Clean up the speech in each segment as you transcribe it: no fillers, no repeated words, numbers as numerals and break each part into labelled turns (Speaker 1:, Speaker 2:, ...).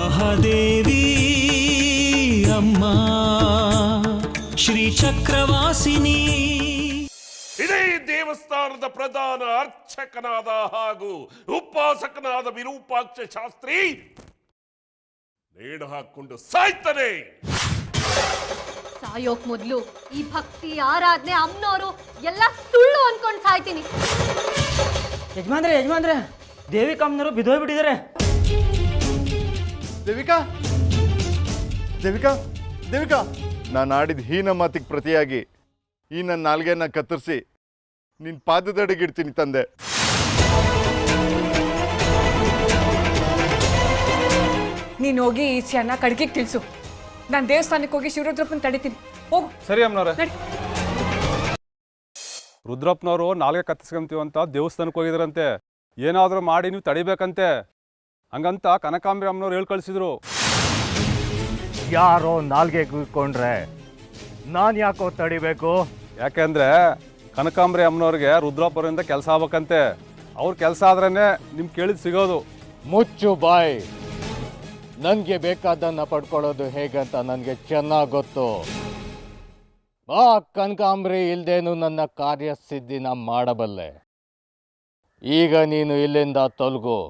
Speaker 1: ಮಹಾದೇವಿ ಅಮ್ಮ ಶ್ರೀ ಚಕ್ರವಾಸಿನಿ.
Speaker 2: ಇದೇ ದೇವಸ್ಥಾನದ ಪ್ರಧಾನ ಅರ್ಚಕನಾದ ಹಾಗೂ ಉಪಾಸಕನಾದ ವಿರೂಪಾಕ್ಷ ಶಾಸ್ತ್ರಿ ನೇಣು ಹಾಕೊಂಡು ಸಾಯ್ತಾನೆ.
Speaker 3: ಸಾಯೋಕ್ ಮೊದ್ಲು ಈ ಭಕ್ತಿ ಆರಾಧನೆ ಅಮ್ಮನವರು ಎಲ್ಲ ಸುಳ್ಳು ಅನ್ಕೊಂಡು ಸಾಯ್ತೀನಿ.
Speaker 4: ಯಜಮಾನ್ರೆ ದೇವಿಕಾ ಅಮ್ಮನವರು ಬಿದ್ದೋಗ್ಬಿಟ್ಟಿದ್ದಾರೆ.
Speaker 5: ದೇವಿಕಾ ನಾನು ಆಡಿದ ಹೀನ ಮಾತಿಗೆ ಪ್ರತಿಯಾಗಿ ಈ ನನ್ನ ನಾಲ್ಗೆನ ಕತ್ತರಿಸಿ ನಿನ್ನ ಪಾದದಡಿಗಿಡ್ತೀನಿ ತಂದೆ.
Speaker 6: ನೀನು ಹೋಗಿ ಈ ವಿಷಯನ ಕಡ್ಗಿಗೆ ತಿಳಿಸು. ನಾನು ದೇವಸ್ಥಾನಕ್ಕೆ ಹೋಗಿ ಶಿವರುದ್ರಪ್ಪನ ತಡಿತೀನಿ. ಹೋಗು.
Speaker 7: ಸರಿ ಅಮ್ಮನವ್ರೆ. ರುದ್ರಪ್ಪನವರು ನಾಲ್ಗೆ ಕತ್ತಿಸ್ಕೊಂತೀವಿ ಅಂತ ದೇವಸ್ಥಾನಕ್ಕೆ ಹೋಗಿದ್ರಂತೆ. ಏನಾದರೂ ಮಾಡಿ ನೀವು ತಡಿಬೇಕಂತೆ. ಹಂಗಂತ ಕನಕಾಂಬರಿ ಅಮ್ಮನವ್ರು ಹೇಳಿ ಕಳಿಸಿದ್ರು.
Speaker 8: ಯಾರೋ ನಾಲ್ಗೆ ಕೂತ್ಕೊಂಡ್ರೆ ನಾನು ಯಾಕೋ ತಡಿಬೇಕು?
Speaker 7: ಯಾಕೆಂದ್ರೆ ಕನಕಾಂಬರಿ ಅಮ್ಮನವ್ರಿಗೆ ರುದ್ರಪ್ಪರಿಂದ ಕೆಲಸ ಆಗ್ಬೇಕಂತೆ. ಅವ್ರ ಕೆಲಸ ಆದ್ರೇ ನಿಮ್ಗೆ ಕೇಳಿದ್ ಸಿಗೋದು.
Speaker 8: ಮುಚ್ಚು ಬಾಯ್. ನನಗೆ ಬೇಕಾದನ್ನ ಪಡ್ಕೊಳ್ಳೋದು ಹೇಗಂತ ನನಗೆ ಚೆನ್ನಾಗಿ ಗೊತ್ತು. ಆ ಕನಕಾಂಬರಿ ಇಲ್ದೇನು ನನ್ನ ಕಾರ್ಯಸಿದ್ಧಿನ ಮಾಡಬಲ್ಲೆ. ಈಗ ನೀನು ಇಲ್ಲಿಂದ ತೊಲಗು.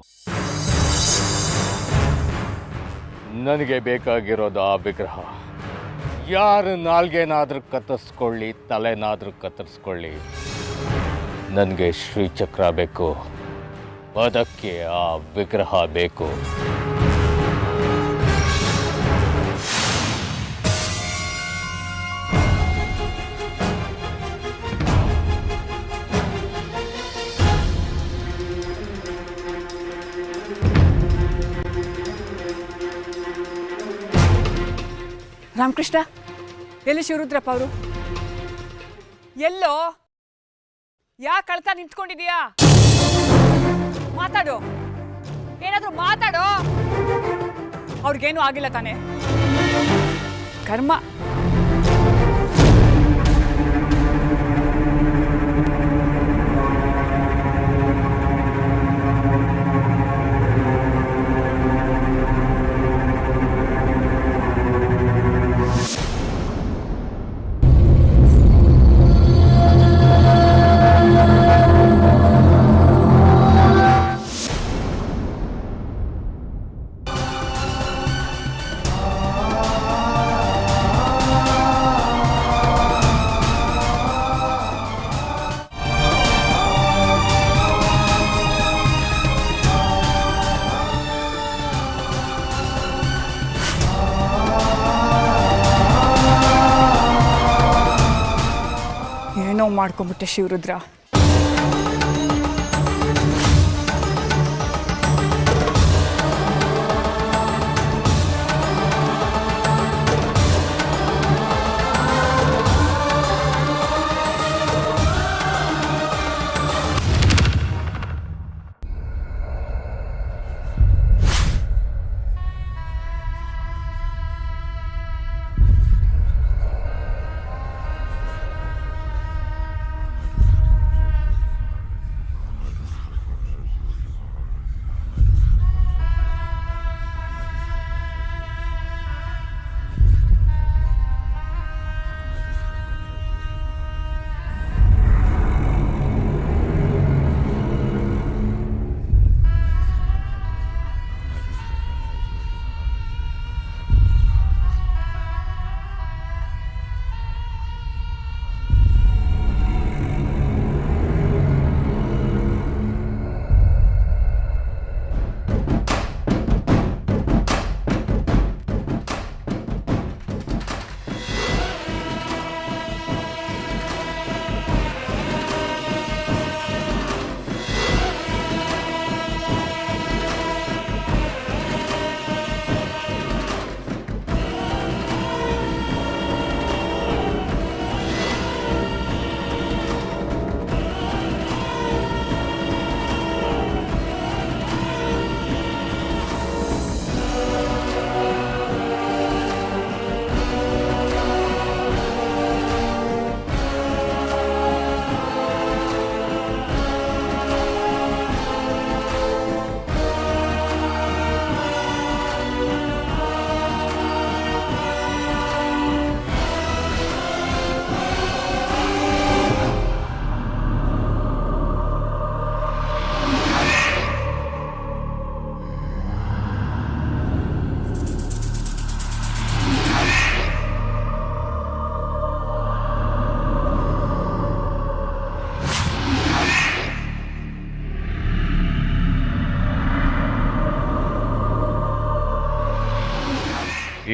Speaker 8: ನನಗೆ ಬೇಕಾಗಿರೋದು ಆ ವಿಗ್ರಹ. ಯಾರು ನಾಲ್ಗೆನಾದ್ರೂ ಕತ್ತರಿಸ್ಕೊಳ್ಳಿ, ತಲೆನಾದ್ರೂ ಕತ್ತರಿಸ್ಕೊಳ್ಳಿ, ನನಗೆ ಶ್ರೀಚಕ್ರ ಬೇಕು. ಅದಕ್ಕೆ ಆ ವಿಗ್ರಹ ಬೇಕು.
Speaker 6: ರಾಮಕೃಷ್ಣ, ಎಲ್ಲಿ ಶಿವರುದ್ರಪ್ಪ ಅವರು? ಎಲ್ಲೋ? ಯಾಕೆ ಅಳ್ತಾ ನಿಂತ್ಕೊಂಡಿದೀಯಾ? ಮಾತಾಡು, ಏನಾದ್ರೂ ಮಾತಾಡೋ. ಅವ್ರಿಗೇನು ಆಗಿಲ್ಲ ತಾನೆ? ಕರ್ಮ. ಏನೋ ಮಾಡ್ಕೊಂಬಿಟ್ಟೆ ಶಿವರುದ್ರ.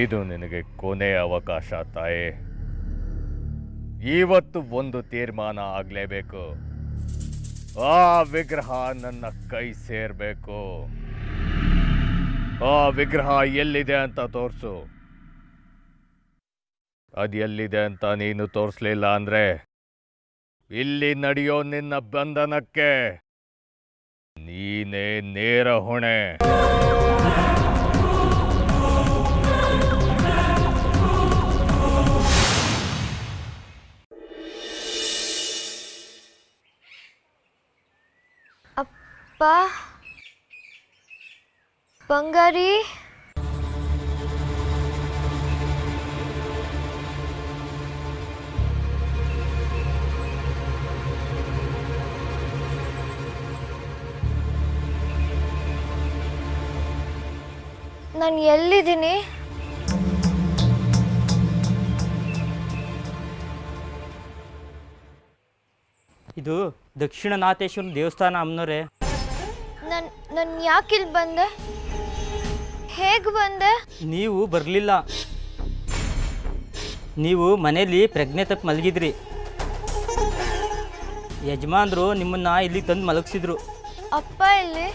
Speaker 8: ಇದು ನಿನಗೆ ಕೊನೆಯ ಅವಕಾಶ ತಾಯಿ. ಇವತ್ತು ಒಂದು ತೀರ್ಮಾನ ಆಗಲೇಬೇಕು. ಆ ವಿಗ್ರಹ ನನ್ನ ಕೈ ಸೇರಬೇಕು. ಆ ವಿಗ್ರಹ ಎಲ್ಲಿದೆ ಅಂತ ತೋರಿಸು. ಅದು ಎಲ್ಲಿದೆ ಅಂತ ನೀನು ತೋರಿಸ್ಲಿಲ್ಲ ಅಂದ್ರೆ ಇಲ್ಲಿ ನಡೆಯೋ ನಿನ್ನ ಬಂಧನಕ್ಕೆ ನೀನೇ ನೇರ ಹೊಣೆ.
Speaker 3: ಅಪ್ಪ ಬಂಗಾರಿ ನಾನು ಎಲ್ಲಿದ್ದೀನಿ?
Speaker 4: ಇದು ದಕ್ಷಿಣನಾಥೇಶ್ವರ ದೇವಸ್ಥಾನ ಅಮ್ಮನವ್ರೆ.
Speaker 3: ನಾನು ಯಾಕಿಲ್ಲಿ ಬಂದೆ? ಹೇಗೆ ಬಂದೆ?
Speaker 4: ನೀವು ಬರಲಿಲ್ಲ. ನೀವು ಮನೇಲಿ ಪ್ರಜ್ಞೆ ತಪ್ಪಿ ಮಲಗಿದ್ರಿ. ಯಜಮಾನ್ರು ನಿಮ್ಮನ್ನ ಇಲ್ಲಿ ತಂದು ಮಲಗಿಸಿದ್ರು.
Speaker 3: ಅಪ್ಪ ಇಲ್ಲಿ?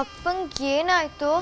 Speaker 3: ಅಪ್ಪಂಗೆ ಏನಾಯ್ತು?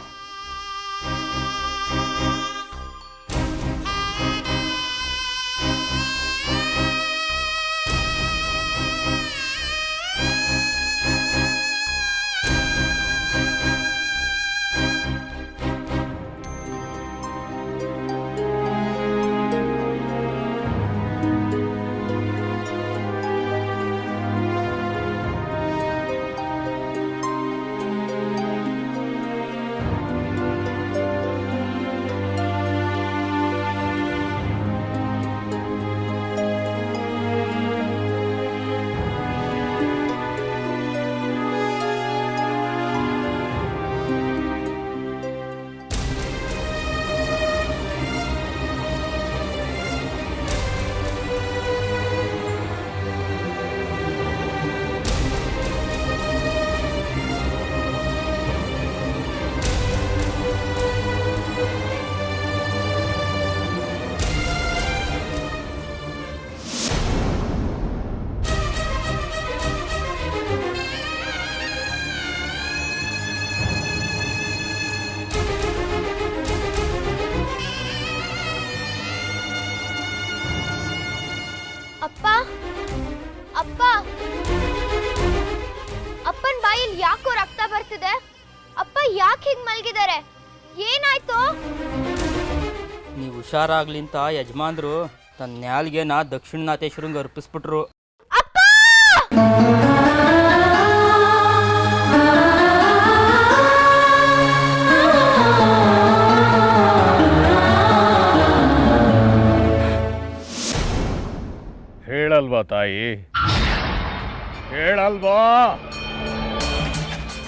Speaker 3: ಅಪ್ಪ ಅಪ್ಪ ಅಪ್ಪನ ಬಾಯಲ್ಲಿ ಯಾಕೋ ರಕ್ತ ಬರ್ತಿದೆ? ಅಪ್ಪ ಯಾಕೆ ಹೀಗೆ ಮಲಗಿದ್ದಾರೆ? ಏನಾಯ್ತು?
Speaker 4: ನೀವು ಹುಷಾರಾಗ್ಲಿ ಅಂತ ಯಜಮಾನ್ರು ತನ್ನ ನ್ಯಾಲ್ಗೆನ ದಕ್ಷಿಣನಾಥೇಶ್ವರಂಗೆ ಅರ್ಪಿಸ್ಬಿಟ್ರು.
Speaker 8: ಹೇಳಲ್ವಾ ತಾಯಿ, ಹೇಳಲ್ವಾ?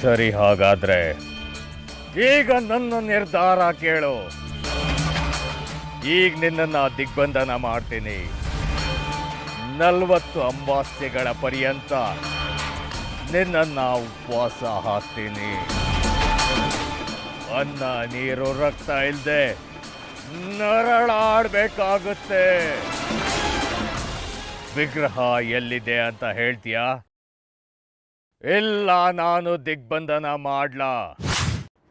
Speaker 8: ಸರಿ, ಹಾಗಾದ್ರೆ ಈಗ ನನ್ನ ನಿರ್ಧಾರ ಕೇಳು. ಈಗ ನಿನ್ನನ್ನ ದಿಗ್ಬಂಧನ ಮಾಡ್ತೀನಿ. 40 ಅಮಾವಾಸ್ಯೆಗಳ ಪರ್ಯಂತ ನಿನ್ನನ್ನ ಉಪವಾಸ ಹಾಕ್ತೀನಿ. ಅನ್ನ ನೀರು ರಕ್ತ ಇಲ್ಲದೆ ನರಳಾಡ್ಬೇಕಾಗುತ್ತೆ. ವಿಗ್ರಹ ಎಲ್ಲಿದೆ ಅಂತ ಹೇಳ್ತೀಯಾ? ಇಲ್ಲ, ನಾನು ದಿಗ್ಬಂಧನ ಮಾಡ್ಲಾ?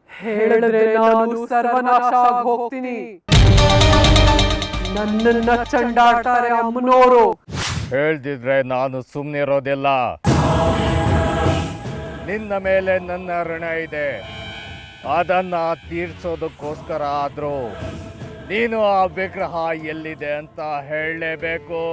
Speaker 9: ಹೇಳಿದ್ರೆ ನಾನು ಸರ್ವನಾಶ ಆಗಿ ಹೋಗ್ತೀನಿ. ನನ್ನನ್ನ ಚಂಡಾಡ್ತಾರೆ ಅಮ್ಮನೋರು.
Speaker 8: ಹೇಳ್ದಿದ್ರೆ ನಾನು ಸುಮ್ಮನಿರೋದಿಲ್ಲ. ನಿನ್ನ ಮೇಲೆ ನನ್ನ ಋಣ ಇದೆ. ಅದನ್ನ ತೀರ್ಸೋದಕ್ಕೋಸ್ಕರ ಆದ್ರೂ ನೀನು ಆ ವಿಗ್ರಹ ಎಲ್ಲಿದೆ ಅಂತ ಹೇಳಲೇಬೇಕು.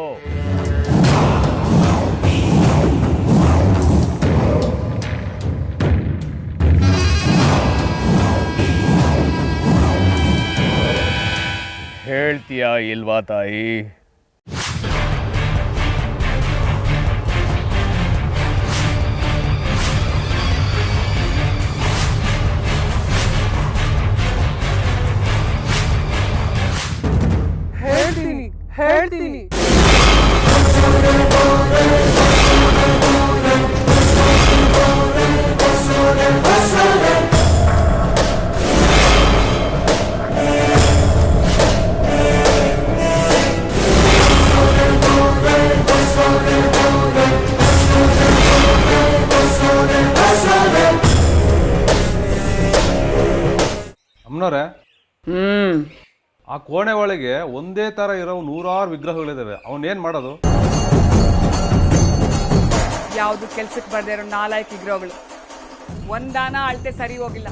Speaker 8: ಹೇಳ್ತೀಯಾ ಇಲ್ವಾ ತಾಯಿ?
Speaker 9: ಹೇಳ್ತೀನಿ ಹೇಳ್ತೀನಿ.
Speaker 7: ಅಮ್ಮನವ್ರೆ, ಆ ಕೋಣೆ ಒಳಗೆ ಒಂದೇ ತರ ಇರೋ 100 ವಿಗ್ರಹಗಳಿದಾವೆ. ಅವನೇನ್ ಮಾಡೋದು?
Speaker 6: ಯಾವುದು ಕೆಲ್ಸಕ್ಕೆ ಬರ್ದೇ ಇರೋ 4 ವಿಗ್ರಹಗಳು. ಒಂದಾನ ಅಳತೆ ಸರಿ ಹೋಗಿಲ್ಲ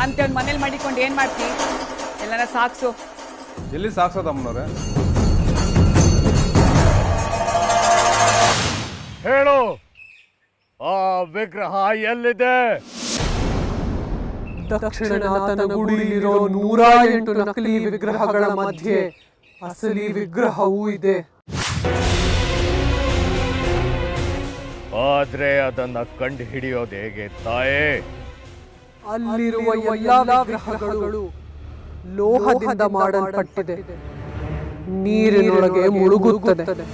Speaker 6: ಅಂತ ಅವ್ನ ಮನೇಲಿ ಮಾಡಿಕೊಂಡು ಏನ್ ಮಾಡ್ತಿ? ಎಲ್ಲಾನ ಸಾಕ್ಸು.
Speaker 7: ಎಲ್ಲಿ ಸಾಕ್ಸೋದು ಅಮ್ಮನವ್ರೆ?
Speaker 8: ಹೇಳು, ಆ ವಿಗ್ರಹ ಎಲ್ಲಿದೆ?
Speaker 9: ದಕ್ಷಿಣನಾಥನ ಗುಡಿಲಿರೋ 108 ನಕಲಿ ವಿಗ್ರಹಗಳ ಮಧ್ಯೆ ಅಸಲಿ ವಿಗ್ರಹವೂ ಇದೆ.
Speaker 8: ಆದ್ರೆ ಅದನ್ನ ಕಂಡು ಹಿಡಿಯೋದು ಹೇಗೆ ತಾಯೇ?
Speaker 9: ಅಲ್ಲಿರುವ ಎಲ್ಲಾ ವಿಗ್ರಹಗಳು ಲೋಹದಿಂದ ಮಾಡಲ್ಪಟ್ಟಿದೆ. ನೀರಿನೊಳಗೆ ಮುಳುಗುತ್ತದೆ.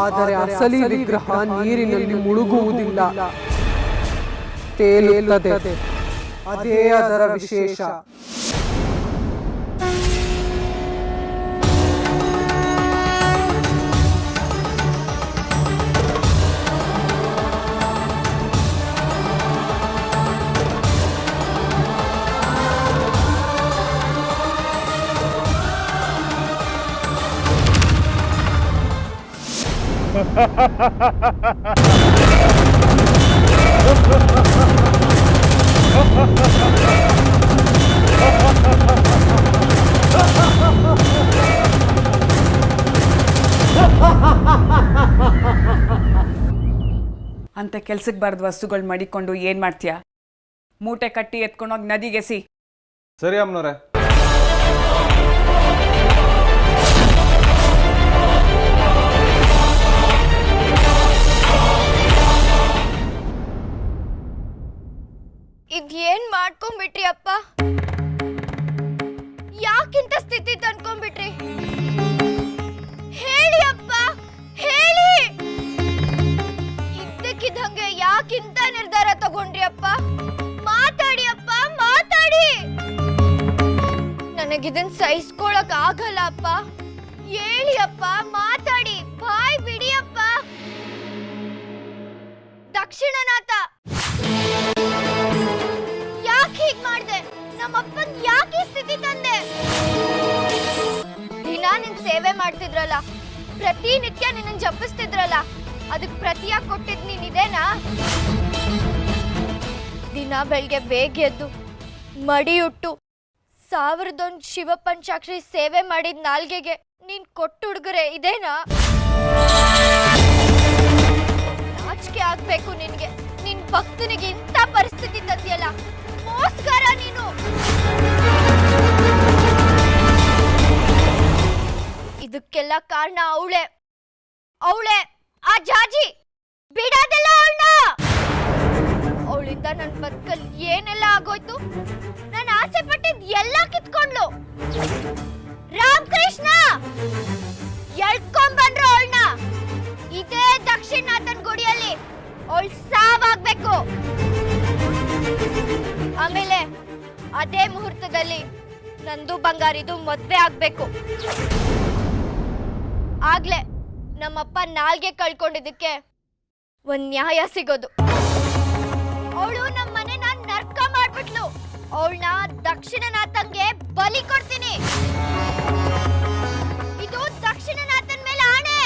Speaker 9: ಆದರೆ ಅಸಲಿ ವಿಗ್ರಹ ನೀರಿನಲ್ಲಿ ಮುಳುಗುವುದಿಲ್ಲ, ತೇಲುತ್ತದೆ. ಅದೇ ಅದರ ವಿಶೇಷ.
Speaker 6: ಅಂತ ಕೆಲ್ಸಕ್ಕೆ ಬಾರ್ದ ವಸ್ತುಗಳು ಮಡಿಕೊಂಡು ಏನ್ ಮಾಡ್ತೀಯಾ? ಮೂಟೆ ಕಟ್ಟಿ ಎತ್ಕೊಂಡೋಗಿ ನದಿಗೆಸಿ.
Speaker 7: ಸರಿ ಅಮ್ಮನವ್ರೆ.
Speaker 3: ಇದೇನ್ ಮಾಡ್ಕೊಂಡ್ಬಿಟ್ರಿ ಅಪ್ಪ? ಯಾಕಿಂತ ಸ್ಥಿತಿ ತಂದ್ಕೊಂಡ್ಬಿಟ್ರಿ? ಹೇಳಿ ಅಪ್ಪ, ಹೇಳಿ. ಇದ್ದಕ್ಕಿದ್ದಂಗೆ ಯಾಕಿಂತ ನಿರ್ಧಾರ ತಗೊಂಡ್ರಿ ಅಪ್ಪ? ಮಾತಾಡಿ ಅಪ್ಪ, ಮಾತಾಡಿ. ನನಗಿದನ್ ಸಹಿಸ್ಕೊಳಕ್ ಆಗಲ್ಲ ಅಪ್ಪ. ಹೇಳಿ ಅಪ್ಪ, ಮಾತಾಡಿ, ಬಾಯ್ ಬಿಡಿ ಅಪ್ಪ. ದಕ್ಷಿಣನಾಥ, ಯಾಕೆ ಹೀಗ್ ಮಾಡ್ದೆ? ನಮ್ಮಪ್ಪನ್ ಯಾಕೆ ಈ ಸ್ಥಿತಿ ತಂದೆ? ದಿನ ನಿನ್ ಸೇವೆ ಮಾಡ್ತಿದ್ರಲ್ಲ, ಪ್ರತಿನಿತ್ಯ ನಿನ್ನ ಜಪಿಸ್ತಿದ್ರಲ್ಲ, ಅದಕ್ ಪ್ರತಿಯಾಗಿ ಕೊಟ್ಟಿದ್ ನೀನ್ ಇದೇನಾ? ದಿನ ಬೆಳಗ್ಗೆ ಬೇಗ ಎದ್ದು ಮಡಿಯುಟ್ಟು 1001 ಶಿವ ಪಂಚಾಕ್ಷರಿ ಸೇವೆ ಮಾಡಿದ ನಾಲ್ಗೆಗೆ ನೀನ್ ಕೊಟ್ಟು ಹುಡುಗರೆ ಇದೇನಾ? ನಾಚಿಕೆ ಆಗ್ಬೇಕು ನಿನ್ಗೆ. ನಿನ್ ಭಕ್ತನಿಗೆ ಇಂಥ ಪರಿಸ್ಥಿತಿ ತಂದಿಯಲ್ಲ, ಮೋಸ್ಕರ ನೀನು. ಇದಕ್ಕೆಲ್ಲ ಕಾರಣ ಅವಳೆ ಆ ಜಾಜಿ. ಬಿಡೋದಿಲ್ಲ ಅವಳನ್ನ. ಅವಳಿಂದ ನನ್ನ ಬದುಕಲ್ಲಿ ಏನೆಲ್ಲ ಆಗೋಯ್ತು. ನಾನು ಆಸೆ ಪಟ್ಟಿದ್ ಎಲ್ಲ ಕಿತ್ಕೊಂಡ್ಲು. ರಾಮಕೃಷ್ಣ ಎಳ್ಕೊಂಡ್ಬಂದ್ರು ಅವಳನ್ನ. ಇದೇ ದಕ್ಷಿಣನಾಥನ್ ಗುಡಿಯಲ್ಲಿ ಅವಳು ಸಾವಾಗ್ಬೇಕು. ಆಮೇಲೆ ಅದೇ ಮುಹೂರ್ತದಲ್ಲಿ ನಂದು ಬಂಗಾರಿದು ಮದ್ವೆ ಆಗ್ಬೇಕು. ಆಗ್ಲೇ ನಮ್ಮಪ್ಪ ನಾಲ್ಗೆ ಕಳ್ಕೊಂಡಿದ್ದಕ್ಕೆ ಒಂದ್ ನ್ಯಾಯ ಸಿಗೋದು. ಅವಳು ನಮ್ಮ ಮನೆನ ನರ್ಕ ಮಾಡ್ಬಿಟ್ಲು. ಅವಳನ್ನ ದಕ್ಷಿಣನಾಥನ್ಗೆ ಬಲಿ ಕೊಡ್ತೀನಿ. ಇದು ದಕ್ಷಿಣನಾಥನ್ ಮೇಲೆ ಆಣೆ.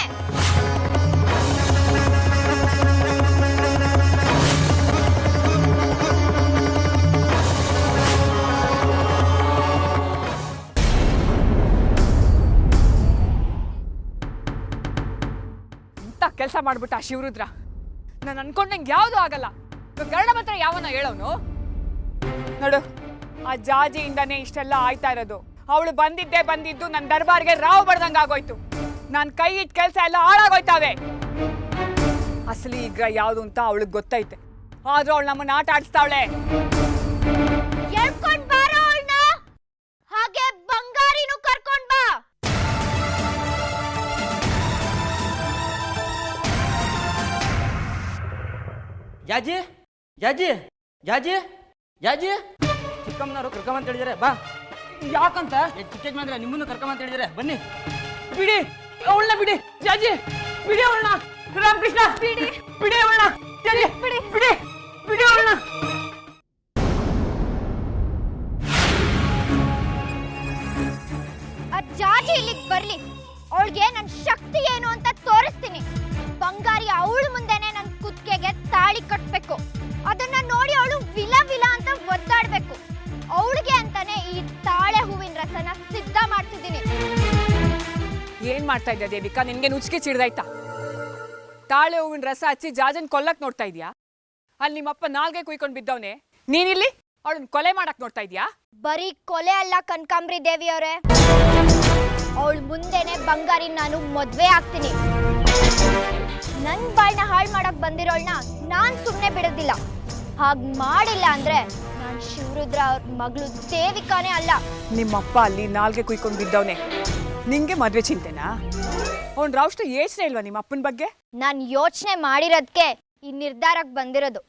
Speaker 6: ಕೆಲಸ ಮಾಡ್ಬಿಟ್ಟ ಶಿವರುದ್ರ. ನಾನು ಅನ್ಕೊಂಡಂಗೆ ಯಾವುದು ಆಗಲ್ಲ. ಗರುಡ ಮಾತ್ರ ಯಾವನ ಹೇಳೋನು ನೋಡು. ಆ ಜಾಜಿಯಿಂದಾನೇ ಇಷ್ಟೆಲ್ಲ ಆಯ್ತಾ ಇರೋದು. ಅವಳು ಬಂದಿದ್ದು ನನ್ನ ದರ್ಬಾರ್ಗೆ ರಾವ್ ಬಡ್ದಂಗ ಆಗೋಯ್ತು. ನಾನು ಕೈ ಇಟ್ಟ ಕೆಲಸ ಎಲ್ಲ ಹಾಳಾಗೋಯ್ತಾವೆ. ಅಸಲಿ ವಿಗ್ರಹ ಯಾವುದು ಅಂತ ಅವಳಿಗೆ ಗೊತ್ತೈತೆ, ಆದ್ರೂ ಅವಳು ನಮ್ಮನ್ನ ಆಟ ಆಡಿಸ್ತಾವಳೆ.
Speaker 3: ಎಳ್ಕೊಂಡ್ ಬಾರೋ ಅವಳನ್ನ, ಹಾಗೆ ಬಂಗಾರಿನೂ ಕರ್ಕೊಂಡ್ ಬಾ.
Speaker 4: ಜಾಜಿ ಜಾಜಿ ಜಾಜಿ ಜಾಜಿ ಚಿಕ್ಕಮ್ಮನವರು ಕರ್ಕೊಂಬಂತ ಹೇಳಿದಾರೆ, ಬಾ.
Speaker 6: ಯಾಕಂತ?
Speaker 4: ಚಿಕ್ಕ ಯಜಮಾನ್ರೆ ನಿಮ್ಮನ್ನು ಕರ್ಕೊಂಬಂತ ಹೇಳಿದಾರೆ, ಬನ್ನಿ.
Speaker 6: ಬಿಡಿ ಅವಳನ್ನ, ಬಿಡಿ ಜಾಜಿ, ಬಿಡಿ ಅವಳನ್ನ. ರಾಮಕೃಷ್ಣ, ಬಿಡಿ ಬಿಡಿ ಅವಳನ್ನ. ಜಾಜಿ, ಬಿಡಿ ಬಿಡಿ ಬಿಡಿ ಅವಳನ್ನ.
Speaker 3: ಆ ಜಾಜಿ ಇಲ್ಲಿಗೆ ಬರ್ಲಿ, ಅವಳಿಗೆ ನನ್ನ ಶಕ್ತಿ ಏನು ಅಂತ ತೋರಿಸ್ತೀನಿ. ಬಂಗಾರಿ ಅವಳ ಮುಂದೆನೆ ನನ್ನ ಕುತ್ತಿಗೆಗೆ ತಾಳಿ ಕಟ್ಬೇಕು. ಅದನ್ನ ನೋಡಿ ಅವಳು ವಿಲ ವಿಲ ಅಂತ ಒದ್ದಾಡ್ಬೇಕು. ಅವಳಿಗೆ ಅಂತಾನೆ ಈ ತಾಳೆ ಹೂವಿನ ರಸನ ಸಿದ್ಧ ಮಾಡ್ತಿದ್ದೀನಿ.
Speaker 6: ಏನ್ ಮಾಡ್ತಾ ಇದ್ಯಾ ದೇವಿಕಾ? ನಿನ್ಗೆ ನುಚ್ಚಿಗೆ ಚಿಡ್ದಾಯ್ತಾ? ತಾಳೆ ಹೂವಿನ ರಸ ಹಚ್ಚಿ ಜಾಜನ್ ಕೊಲ್ಲಕ್ ನೋಡ್ತಾ ಇದ್ಯಾ? ಅಲ್ಲಿ ನಿಮ್ಮಪ್ಪ ನಾಲ್ಗೆ ಕುಯ್ಕೊಂಡ್ ಬಿದ್ದವನೆ, ನೀನಿಲ್ಲಿ ಅವಳನ್ನ ಕೊಲೆ ಮಾಡಕ್ ನೋಡ್ತಾ ಇದ್ಯಾ?
Speaker 3: ಬರೀ ಕೊಲೆ ಅಲ್ಲ ಕನಕಾಂಬ್ರಿ ದೇವಿ ಅವರೇ, ಅವಳ ಮುಂದೆನೆ ಬಂಗಾರಿ ನಾನು ಮದ್ವೆ ಆಗ್ತೀನಿ. ನನ್ ಬಾಳ್ನ ಹಾಳು ಮಾಡಕ್ ಬಂದಿರೋಳ್ನ ನಾನ್ ಸುಮ್ನೆ ಬಿಡೋದಿಲ್ಲ. ಹಾಗ್ ಮಾಡಿಲ್ಲ ಅಂದ್ರೆ ನಾನ್ ಶಿವರುದ್ರ ಅವ್ರ ಮಗಳು ದೇವಿಕಾನೇ ಅಲ್ಲ.
Speaker 6: ನಿಮ್ಮಪ್ಪ ಅಲ್ಲಿ ನಾಲ್ಗೆ ಕುಯ್ಕೊಂಡ್ ಬಿದ್ದವನೆ, ನಿಂಗೆ ಮದ್ವೆ ಚಿಂತೆನಾ? ಅವ್ನ್ ರಾಷ್ಟ್ರ ಯೋಚನೆ ಇಲ್ವಾ ನಿಮ್ಮ ಅಪ್ಪನ ಬಗ್ಗೆ?
Speaker 3: ನಾನ್ ಯೋಚನೆ ಮಾಡಿರೋದಕ್ಕೆ ಈ ನಿರ್ಧಾರಕ್ಕೆ ಬಂದಿರೋದು.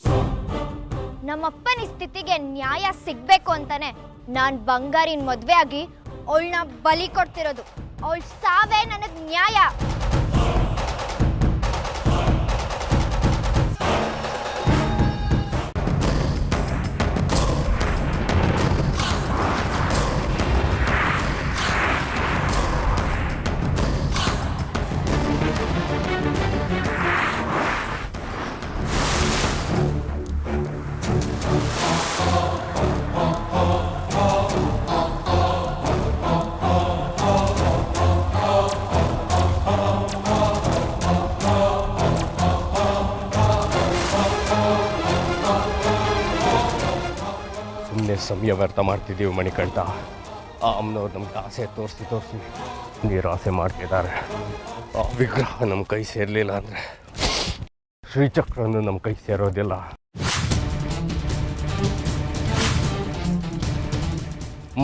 Speaker 3: ನಮ್ಮಪ್ಪನ ಸ್ಥಿತಿಗೆ ನ್ಯಾಯ ಸಿಗ್ಬೇಕು ಅಂತಾನೆ ನಾನ್ ಬಂಗಾರಿನ ಮದ್ವೆ ಆಗಿ ಅವಳನ್ನ ಬಲಿ ಕೊಡ್ತಿರೋದು. ಅವಳ ಸಾವೇ ನನಗ್ ನ್ಯಾಯ.
Speaker 8: ಸಮಯ ವ್ಯರ್ಥ ಮಾಡ್ತಿದ್ದೀವಿ ಮಣಿಕಂಠ. ಆ ಅಮ್ಮನವ್ರು ನಮ್ಗೆ ಆಸೆ ತೋರಿಸಿ ನೀರಾಸೆ ಮಾಡ್ತಿದ್ದಾರೆ. ಆ ವಿಗ್ರಹ ನಮ್ಮ ಕೈ ಸೇರಲಿಲ್ಲ ಅಂದರೆ ಶ್ರೀಚಕ್ರನು ನಮ್ಮ ಕೈ ಸೇರೋದಿಲ್ಲ.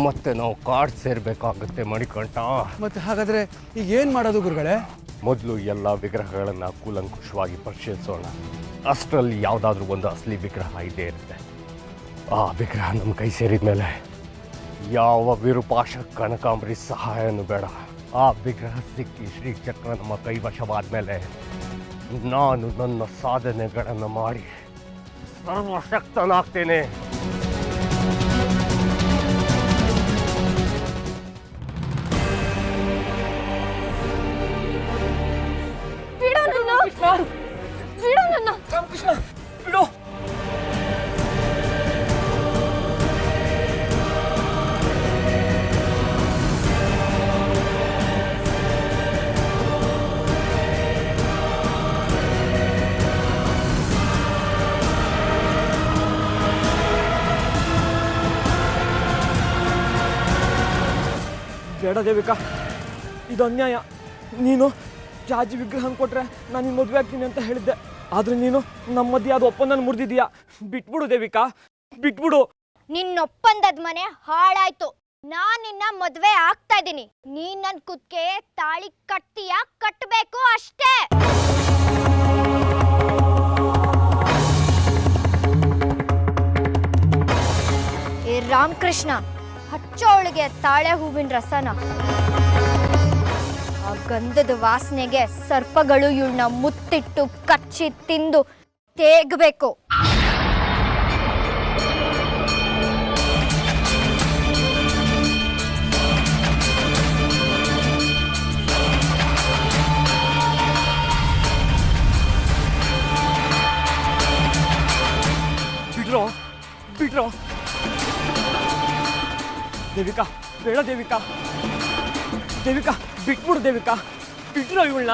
Speaker 8: ಮತ್ತೆ ನಾವು ಕಾಡು ಸೇರಬೇಕಾಗುತ್ತೆ ಮಣಿಕಂಠ.
Speaker 9: ಮತ್ತೆ ಹಾಗಾದ್ರೆ ಈಗ ಏನ್ ಮಾಡೋದು ಗುರುಗಳೇ?
Speaker 8: ಮೊದಲು ಎಲ್ಲ ವಿಗ್ರಹಗಳನ್ನು ಕೂಲಂಕುಷವಾಗಿ ಪರಿಶೀಲಿಸೋಣ. ಅಷ್ಟರಲ್ಲಿ ಯಾವುದಾದ್ರೂ ಒಂದು ಅಸಲಿ ವಿಗ್ರಹ ಇದ್ದೇ ಇರುತ್ತೆ. ಆ ವಿಗ್ರಹ ನಮ್ಮ ಕೈ ಸೇರಿದ ಮೇಲೆ ಯಾವ ವಿರೂಪಾಕ್ಷ ಕನಕಾಂಬರಿ ಸಹಾಯನೂ ಬೇಡ. ಆ ವಿಗ್ರಹ ಸಿಕ್ಕಿ ಶ್ರೀಚಕ್ರ ನಮ್ಮ ಕೈವಶವಾದ ಮೇಲೆ ನಾನು ನನ್ನ ಸಾಧನೆಗಳನ್ನು ಮಾಡಿ ಸರ್ವಶಕ್ತನಾಗ್ತೇನೆ.
Speaker 10: ಬೇಡ ದೇವಿಕಾ, ಇದು ಅನ್ಯಾಯ. ನೀನು ಜಾಜಿ ವಿಗ್ರಹ ಕೊಟ್ರೆ ನಾನು ನಿನ್ನ ಮದುವೆ ಆಗ್ತೀನಿ ಅಂತ ಹೇಳಿದ್ದೆ, ಆದ್ರೆ ನೀನು ನಮ್ಮ ಮಧ್ಯೆ ಅದು ಒಪ್ಪಂದನ ಮುರಿದಿದೀಯಾ. ಬಿಟ್ಬಿಡು ದೇವಿಕಾ, ಬಿಟ್ಬಿಡು.
Speaker 3: ನಿನ್ನೊಪ್ಪಂದದ ಮನೆ ಹಾಳಾಯ್ತು. ನಾನ್ ನಿನ್ನ ಮದ್ವೆ ಆಗ್ತಾ ಇದ್ದೀನಿ. ನೀನ್ ನನ್ ಕುತ್ತಿಗೆ ತಾಳಿ ಕಟ್ತೀಯಾ? ಕಟ್ಟಬೇಕು ಅಷ್ಟೇ. ಏ ರಾಮಕೃಷ್ಣ, ಹಚ್ಚೋಳಿಗೆ ತಾಳೆ ಹೂವಿನ ರಸನ. ಆ ಗಂಧದ ವಾಸನೆಗೆ ಸರ್ಪಗಳು ಇವಳನ್ನ ಮುತ್ತಿಟ್ಟು ಕಚ್ಚಿ ತಿಂದು ತೇಗಬೇಕು.
Speaker 10: ಬಿಡ್ರೋ, ಬಿಡ್ರೋ ದೇವಿಕಾ, ಬೇಡ ದೇವಿಕಾ, ದೇವಿಕಾ ಬಿಟ್ಬಿಡು ದೇವಿಕಾ, ಬಿಟ್ರೋ ಇವಳನ್ನ.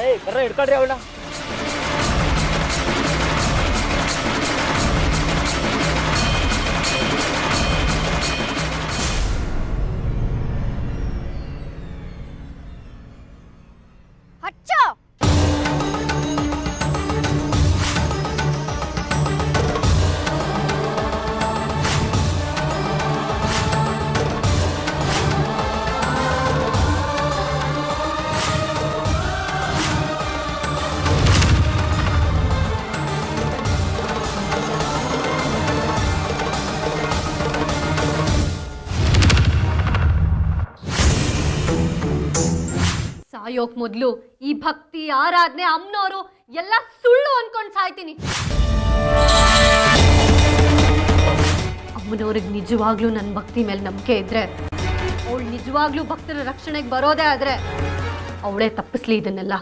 Speaker 10: ಏಯ್ ಬರ್ರ ಹಿಡ್ಕೊಳ್ರಿ ಅವಳ.
Speaker 3: ಹಚ್ಚೋ.
Speaker 11: ಸಾಯೋಕ್ ಮೊದಲು ಈ ಭಕ್ತಿ ಆರಾಧನೆ ಅಮ್ಮನವರು ಎಲ್ಲ ಸುಳ್ಳು ಅನ್ಕೊಂಡು ಸಾಯ್ತೀನಿ. ಅಮ್ಮನವ್ರಿಗೆ ನಿಜವಾಗ್ಲೂ ನನ್ನ ಭಕ್ತಿ ಮೇಲೆ ನಂಬಿಕೆ ಇದ್ರೆ, ಅವಳು ನಿಜವಾಗ್ಲೂ ಭಕ್ತರ ರಕ್ಷಣೆಗೆ ಬರೋದೇ ಆದ್ರೆ ಅವಳೇ ತಪ್ಪಿಸ್ಲಿ ಇದನ್ನೆಲ್ಲ.